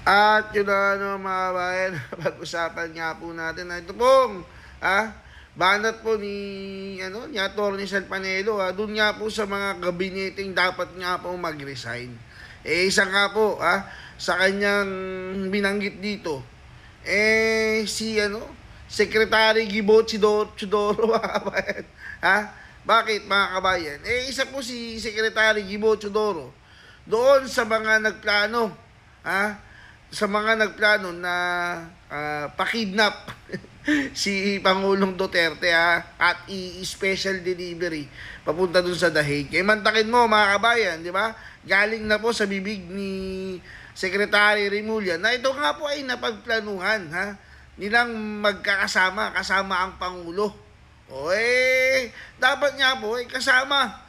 At yun na mga kabayan, pag-usapan nga po natin na ito pong banat po ni Atty. Sal Panelo, doon nga po sa mga gabineting dapat nga po mag-resign. Isa nga po sa kanyang binanggit dito, si Secretary Gibo Chudoro mga kabayan. Ha? Bakit mga kabayan? Isa po si Secretary Gibo Chudoro doon sa mga nagplano, ha? Sa mga nagplano na pakidnap si Pangulong Duterte at i-special delivery papunta dun sa Dahig. Mantakin mo mga kabayan, di ba? Galing na po sa bibig ni Secretary Remulla na ito nga po ay napagplanuhan nilang magkakasama kasama ang Pangulo. Dapat nga po kasama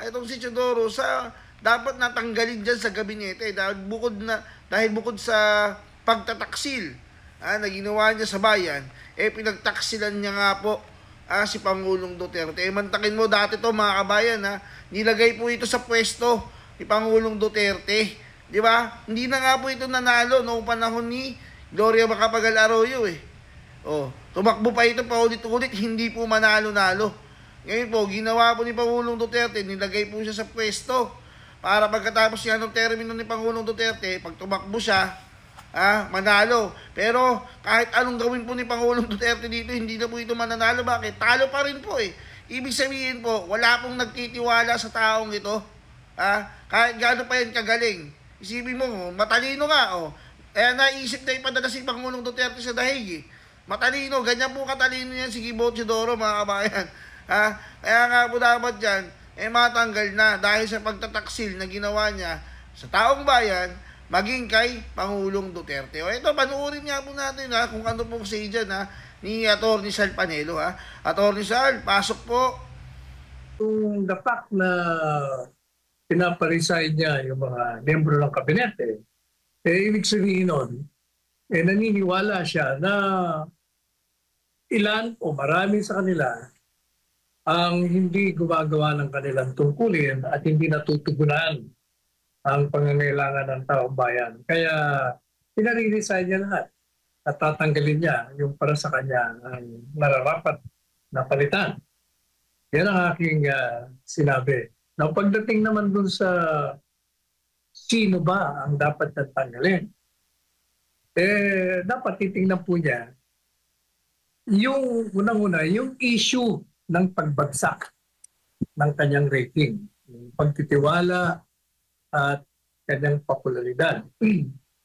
itong si Chodoro sa dapat natanggalin dyan sa gabinete dahil bukod sa pagtataksil na ginawa niya sa bayan, pinagtaksilan niya nga po si Pangulong Duterte. Mantakin mo dati to mga kabayan, nilagay po ito sa pwesto ni Pangulong Duterte. Di ba? Hindi na nga po ito nanalo noong panahon ni Gloria Macapagal Arroyo tumakbo pa ito paulit-ulit, hindi po manalo-nalo. Ngayon po, ginawa po ni Pangulong Duterte, nilagay po siya sa pwesto para pagkatapos yan ng termino ni Pangulong Duterte, pag tumakbo siya, manalo. Pero kahit anong gawin po ni Pangulong Duterte dito, hindi na po ito mananalo. Bakit? Talo pa rin po Ibig sabihin po, wala pong nagtitiwala sa taong ito. Kahit gaano pa yan kagaling. Isipin mo, matalino nga. Naisip na ipadala si Pangulong Duterte sa Dahig. Matalino, ganyan po katalino yan si Gibo Chudoro mga kabayan. Kaya nga po dapat dyan, matanggal na dahil sa pagtataksil na ginawa niya sa taong bayan maging kay Pangulong Duterte. Ito, panuorin nga po natin kung ano po say dyan ni Atty. Sal Panelo. Atty. Sal, pasok po. The fact na pinaparesign niya yung mga membro ng kabinete, ibig sabihin nun, naniniwala siya na ilan o marami sa kanila ang hindi gumagawa ng kanilang tungkulin at hindi natutugunan ang pangangailangan ng taong bayan. Kaya pinare-resign niya lahat at tatanggalin niya yung para sa kanya ang nararapat na palitan. Yan ang aking sinabi. Now, pagdating naman dun sa sino ba ang dapat natanggalin, dapat titingnan po niya yung unang-una, yung issue ng pagbagsak ng kanyang rating, yung pagtitiwala at kanyang popularidad.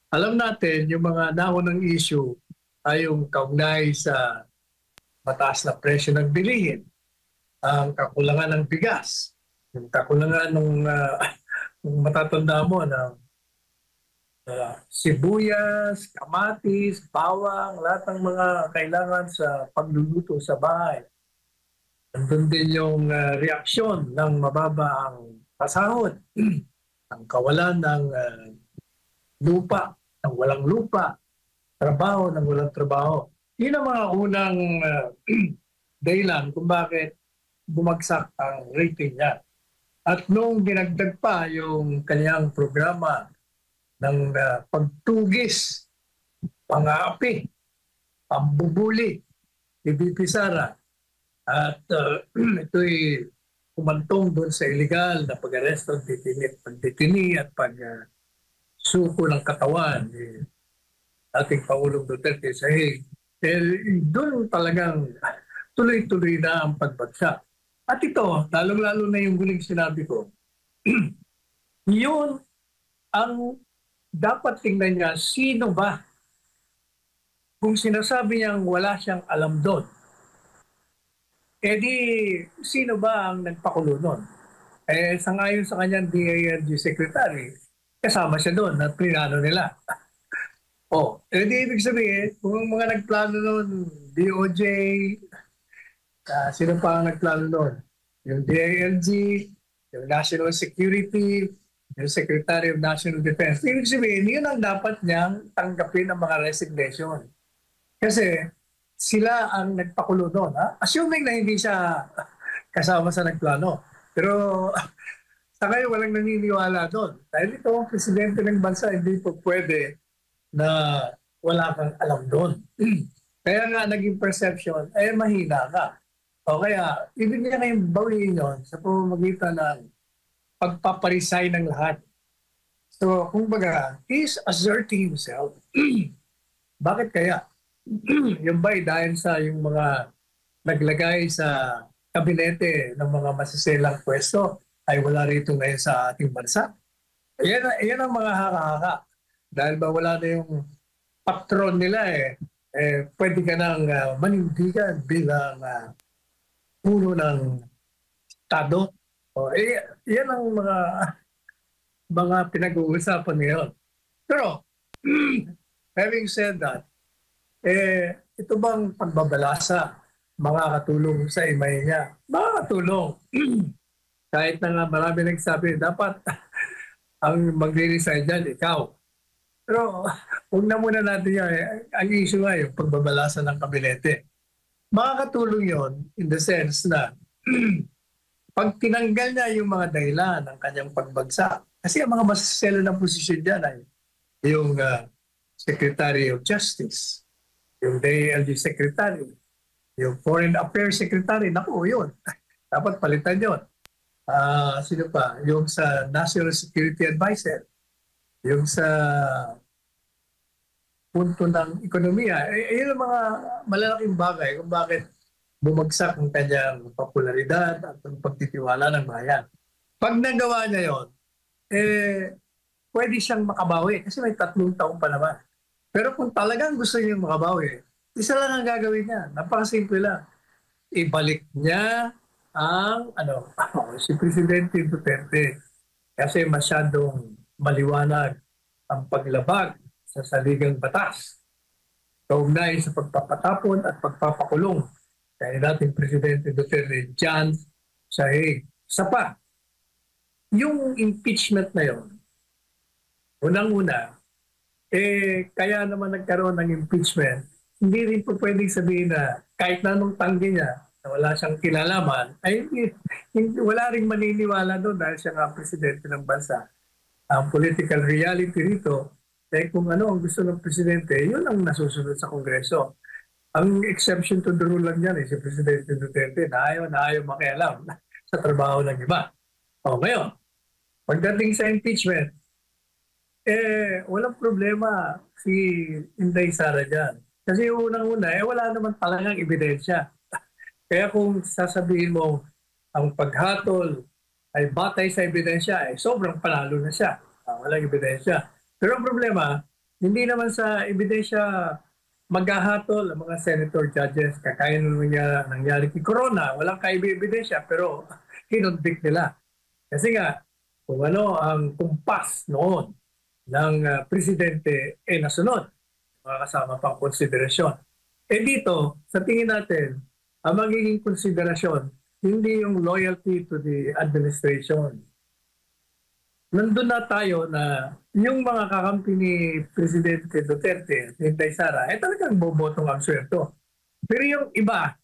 Alam natin, yung mga naunang issue ay yung kaugnay sa mataas na presyo ng bilihin, ang kakulangan ng bigas, yung kakulangan ng matatanda mo ng sibuyas, kamatis, bawang, lahat ng mga kailangan sa pagluluto sa bahay. Nandun din yung reaksyon ng mababa ang pasahod, ang kawalan ng lupa, ng walang lupa, trabaho ng walang trabaho. Yun ang mga unang dahilan kung bakit bumagsak ang rating niya. At nung dinagdag pa yung kanyang programa ng pagtugis, pang-aapi, pambubuli, ibipisara, at ito'y kumantong doon sa illegal na pag-aresto, pagdetini at pag-suko ng katawan ni ating Pangulong Duterte sa Hague. Doon talagang tuloy-tuloy na ang pagbagsak. At ito, lalong-lalo na yung huling sinabi ko, yun ang dapat tingnan niya, sino ba? Kung sinasabi niyang wala siyang alam doon, sino ba ang nagpakulo nun? Sangayon sa kanyang DILG secretary, kasama siya doon at plinano nila. Ibig sabihin, kung ang mga nagplano nun, DOJ, sino pa ang nagplano nun? Yung DILG, yung National Security, yung Secretary of National Defense. Ibig sabihin, yun ang dapat niyang tanggapin ng mga resignation. Kasi sila ang nagpakulo doon. Assuming na hindi siya kasama sa nagplano. Pero sa ngayon walang naniniwala doon. Dahil ito ang presidente ng bansa, hindi po pwede na wala kang alam doon. Kaya nga naging perception, mahina ka. O kaya, ibig niya kayong bawiin yun sa pamamagitan ng pagpaparesign ng lahat. So, kumbaga, he's asserting himself. Bakit kaya? Yung ba'y dahil sa yung mga naglagay sa kabinete ng mga masiselang pwesto ay wala rito ngayon sa ating bansa? Yan ang mga haka-haka. Dahil ba wala na yung patron nila pwede ka nang manindigan bilang puno ng Estado. Yan ang mga pinag-uusapan ngayon. Pero, having said that, ito bang pagbabalasa makakatulong sa imay niya? Makakatulong. Kahit na nga marami nagsabi, dapat ang magre-resign dyan, ikaw. Pero huwag na muna natin yan. Ang issue nga yung pagbabalasa ng kabinete. Makakatulong yon in the sense na pag tinanggal niya yung mga dahilan ng kanyang pagbagsak, kasi ang mga masaselo ng posisyon dyan ay yung Secretary of Justice, yung DILG Secretary, yung Foreign Affairs Secretary, naku, yun. Dapat palitan yun. Sino pa? Yung sa National Security Advisor, yung sa punto ng ekonomiya. Yun ang mga malalaking bagay kung bakit bumagsak ang kanyang popularidad at ang pagtitiwala ng bayan. Pag nagawa niya yun, pwede siyang makabawi kasi may 3 taon pa naman. Pero kung talagang gusto niya makabawi, isa lang ang gagawin niya. Napakasimple lang. Ibalik niya ang si Presidente Duterte kasi masyadong maliwanag ang paglabag sa saligang batas kaugnay sa pagpapatapon at pagpapakulong kaya nating Presidente Duterte dyan sa Hague. Isa pa, yung impeachment na yun, unang-una, kaya naman nagkaroon ng impeachment, hindi rin po pwedeng sabihin na kahit na nung tanggi niya, na wala siyang kinalaman, ay wala rin maniniwala doon dahil siya nga presidente ng bansa. Ang political reality rito, kung ano ang gusto ng presidente, yun ang nasusunod sa Kongreso. Ang exception to the rule lang yan si Presidente Duterte na ayaw makialam sa trabaho ng iba. Ngayon, pagdating sa impeachment, walang problema si Inday Sara dyan. Kasi unang-una, wala naman talagang ebidensya. Kaya kung sasabihin mo ang paghatol ay batay sa ebidensya, sobrang panalo na siya. Walang ebidensya. Pero ang problema, hindi naman sa ebidensya maghahatol ang mga senator judges. Kakaya naman nangyari kay Corona, walang ebidensya pero kinonvict nila. Kasi nga, kung ano ang kumpas noon ng presidente nasunod, mga kasama pang konsiderasyon. Dito, sa tingin natin, ang magiging konsiderasyon, hindi yung loyalty to the administration. Nandun na tayo na yung mga kakampi ni Presidente Duterte, ni Inday Sara, talagang bobotong absuelto. Pero yung iba,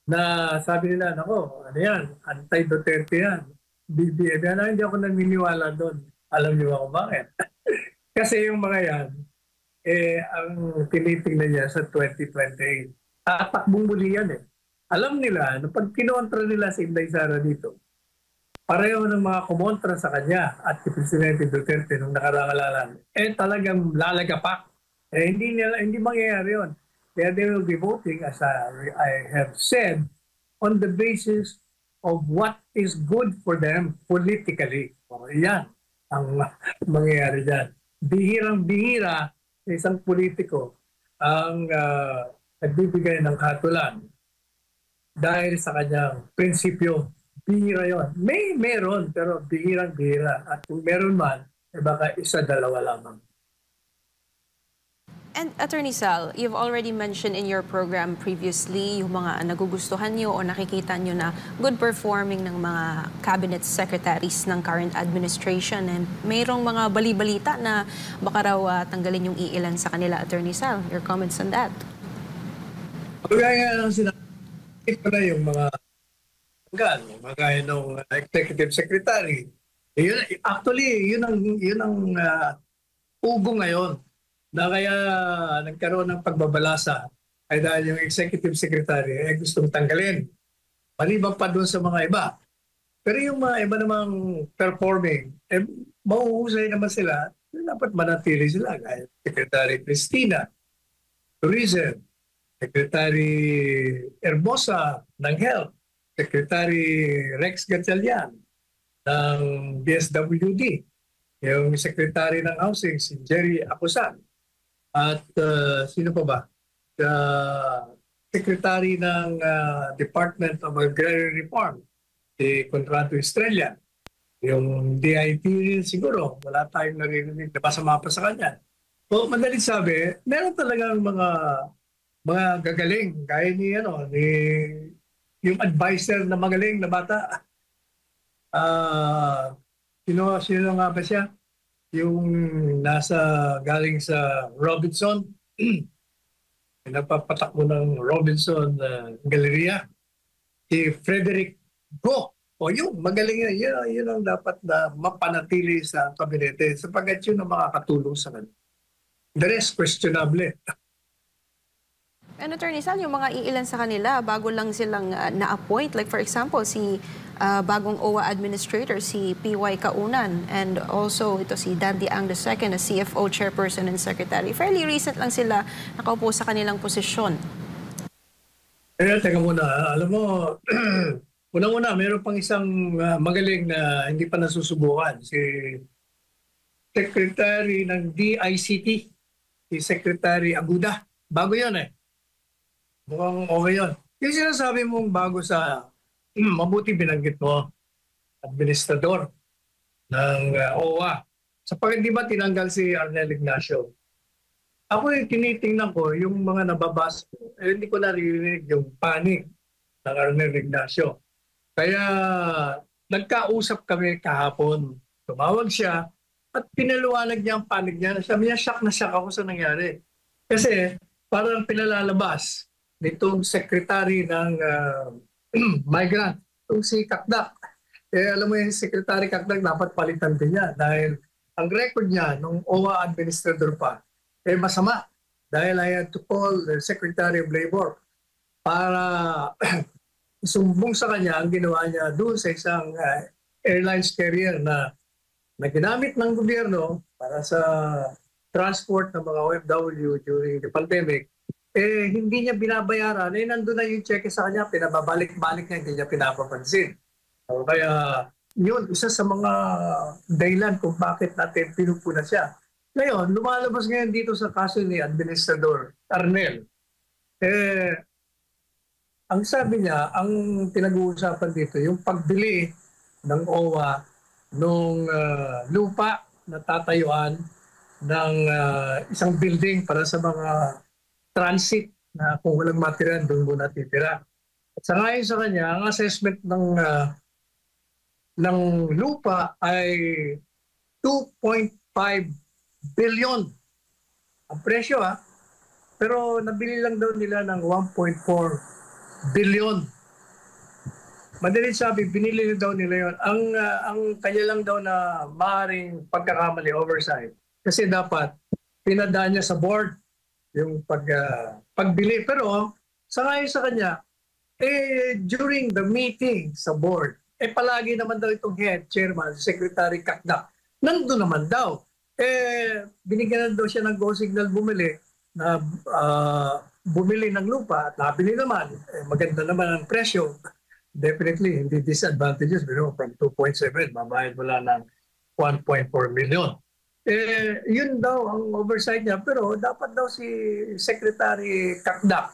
na sabi nila, nako, ano yan, anti-Duterte yan. BBM yan, hindi ako naniniwala doon. Alam niyo ako bakit? Kasi yung mga yan, ang tinitingnan niya sa 2028, tatakbong muli yan Alam nila, na pag kinontra nila si Inday Sara dito, pareho ng mga kumontra sa kanya at si Presidente Duterte nung nakarangalalan, talagang lalagapak. Hindi mangyayari yun. Kaya they will be voting, as I have said, on the basis of what is good for them politically. Yan ang mangyayari dyan. Bihirang-bihira sa isang politiko ang nagbibigay ng hatulan dahil sa kanyang prinsipyo. Bihira yun. Meron, pero bihirang-bihira. At kung meron man, baka isa-dalawa lamang. And Attorney Sal, you've already mentioned in your program previously yung mga nagugustuhan nyo o nakikita nyo na good performing ng mga cabinet secretaries ng current administration. And mayroong mga bali-balita na baka raw tanggalin yung iilan sa kanila, Attorney Sal. Your comments on that? Kaya nga sinabi ko na yung mga magaya ng executive secretary. Actually, yun ang ugo ngayon na kaya nagkaroon ng pagbabalasa ay dahil yung executive secretary ay gustong tanggalin. Maliban pa doon sa mga iba. Pero yung mga iba namang performing, mahuhusay naman sila, dapat manatili sila. Gaya Secretary Cristina, Tourism, Secretary Hermosa ng Health, Secretary Rex Gatchalian ng DSWD, yung Secretary ng Housing, si Jerry Acusan, at sino pa ba? Secretary ng Department of Agrarian Reform, si Contrato Estrella. Yung DIT siguro, wala tayong narinig na pasama pa sa kanya. So, madalit sabi, meron talagang mga gagaling, gaya ni yung advisor na magaling na bata. Sino nga ba siya? Yung galing sa Robinson, napapatakbo ng Robinson Galleria, si Frederick Go. O yun, magaling yan. Yun ang dapat na mapanatili sa kabinete sapagkat yun ang makakatulong sa kanila. The rest, questionable. And Attorney Sal, yung mga iilan sa kanila, bago lang silang na-appoint. Like for example, si bagong OWA administrator, si P.Y. Kaunan. And also ito si Dandy Ang II, na CFO chairperson and secretary. Fairly recent lang sila nakaupo sa kanilang posisyon. Teka muna. Alam mo, unang-una, mayroon pang isang magaling na hindi pa nasusubukan. Si Secretary ng DICT, si Secretary Aguda. Bago yun eh. Mukhang okay yun. Yung sinasabi mong bago sa mabuti binanggit mo, administrador ng OWA. Sapagkat di ba tinanggal si Arnel Ignacio? Ako yung tinitingnan ko, yung mga nababasa ko, hindi ko naririnig yung panig ng Arnel Ignacio. Kaya nagkausap kami kahapon. Tumawag siya at pinaliwanag niya ang panig niya. Sabi niya, shock na shock ako sa nangyari. Kasi parang pinalalabas nitong secretary ng migrant, itong si Kakdak. Alam mo yung secretary Kakdak, dapat palitan din niya dahil ang record niya nung OWA administrator pa, masama. Dahil I had to call the Secretary of Labor para isumbong sa kanya ang ginawa niya doon sa isang airlines carrier na ginamit ng gobyerno para sa transport ng mga OFW during the pandemic. Hindi niya binabayaran. Nandun na yung cheque sa kanya, pinababalik-balik niya, hindi niya pinapapansin. So, kaya yun, isa sa mga dahilan kung bakit natin pinupuna siya. Ngayon, lumalabas ngayon dito sa kaso ni Administrador Arnel. Ang sabi niya, ang pinag-uusapan dito, yung pagbili ng OWA nung lupa na tatayuan ng isang building para sa mga transit na kung walang material, doon muna titira. At sa ngayon sa kanya, ang assessment ng lupa ay 2.5 billion ang presyo pero nabili lang daw nila ng 1.4 billion. Madalit sabi, binili daw nila yon. Ang kanya lang daw na maaaring pagkakamali, oversight. Kasi dapat pinadaan niya sa board yung pagbili. Pero sa ngayon sa kanya, during the meeting sa board, palagi naman daw itong head chairman, Secretary Kakdak, nandun naman daw. Binigyan na daw siya ng go signal bumili ng lupa at nabili naman. Maganda naman ang presyo. Definitely, hindi disadvantages. From 2.7, mabayad wala ng 1.4 million. Yun daw ang oversight niya. Pero dapat daw si Secretary Kakdak,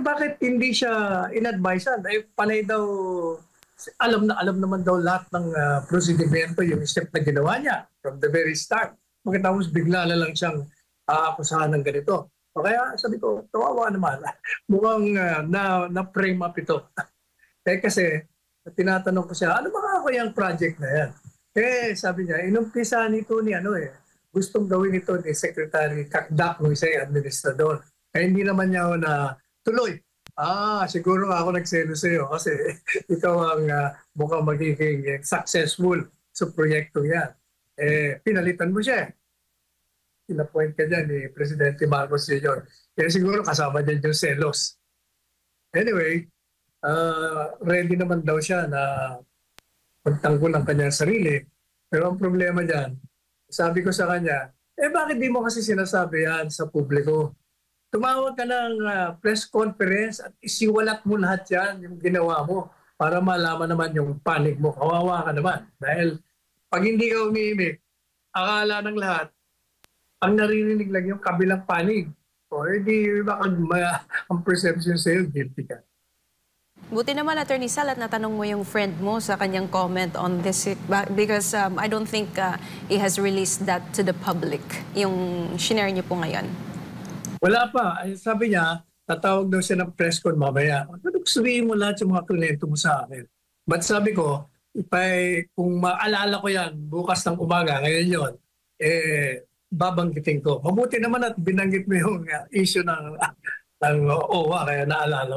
bakit hindi siya in-advisean? Panay daw, alam naman daw lahat ng prosedimento, yung step na ginawa niya from the very start. Pagkatapos bigla na lang siyang aakusahan ng ganito. O kaya sabi ko, tawawa naman. Mukhang na-frame up ito. Kasi tinatanong ko siya, ano ba ako yung project na yan? Sabi niya, inumpisa nito ni gustong gawin ito ni Secretary Kakdak nung isang administrador. Hindi naman niya na tuloy. Siguro ako nagselo sa iyo kasi ikaw ang mukhang magiging successful sa proyekto yan. Pinalitan mo siya. inapoint ka dyan ni Presidente Marcos Jr. Kaya siguro kasama din yung selos. Anyway, ready naman daw siya na pagtanggol ang kanyang sarili. Pero ang problema dyan, sabi ko sa kanya, bakit di mo kasi sinasabi yan sa publiko? Tumawag ka ng press conference at isiwalat mo lahat yan, yung ginawa mo, para malaman naman yung panic mo. Kawawa ka naman. Dahil pag hindi ka umiimik, akala ng lahat, ang naririnig lang yung kabilang panig. O hindi, baka ang perception sa'yo, guilty ka. Buti naman, Attorney Sal, at natanong mo yung friend mo sa kanyang comment on this because I don't think he has released that to the public, yung shinare niyo po ngayon. Wala pa. Sabi niya, tatawag daw siya ng press con mamaya. Sabihin mo lahat yung mga kunento mo sa akin. But sabi ko, kung maalala ko yan bukas ng umaga, ngayon yun, babanggitin ko. Mabuti naman at binanggit mo yung issue ng OWA, kaya naalala ko.